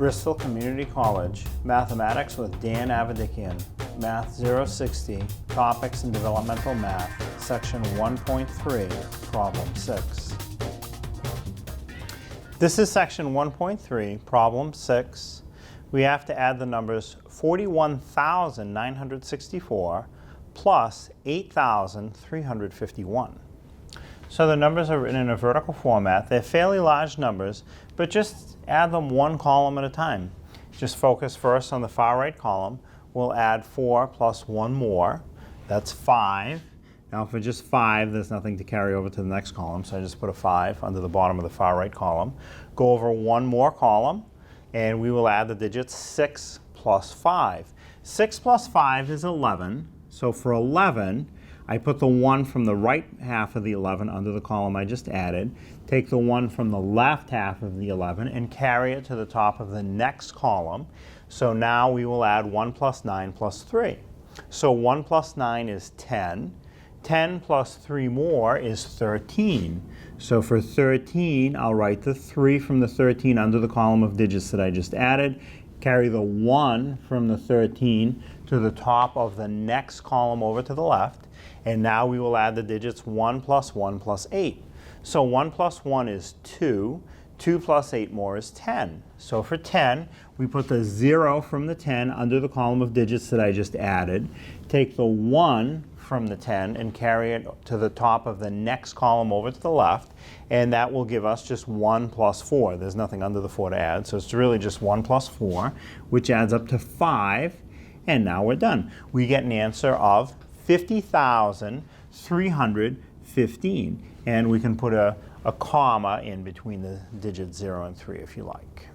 Bristol Community College, Mathematics with Dan Avedikian, Math 060, Topics in Developmental Math, Section 1.3, Problem 6. This is Section 1.3, Problem 6. We have to add the numbers 41,964 plus 8,351. So the numbers are written in a vertical format. They're fairly large numbers, but just add them one column at a time. Just focus first on the far right column. We'll add 4 plus 1 more. That's 5. Now for just 5, there's nothing to carry over to the next column, so I just put a 5 under the bottom of the far right column. Go over one more column, and we will add the digits 6 plus 5. 6 plus 5 is 11, so for 11, I put the 1 from the right half of the 11 under the column I just added, take the 1 from the left half of the 11 and carry it to the top of the next column. So now we will add 1 plus 9 plus 3. So 1 plus 9 is 10. 10 plus 3 more is 13. So for 13, I'll write the 3 from the 13 under the column of digits that I just added, carry the 1 from the 13 to the top of the next column over to the left, and now we will add the digits 1 plus 1 plus 8. So 1 plus 1 is 2. 2 plus 8 more is 10. So for 10, we put the 0 from the 10 under the column of digits that I just added, take the 1 from the 10 and carry it to the top of the next column over to the left, and that will give us just 1 plus 4. There's nothing under the 4 to add, so it's really just 1 plus 4, which adds up to 5, and now we're done. We get an answer of 50,315, and we can put a comma in between the digits 0 and 3 if you like.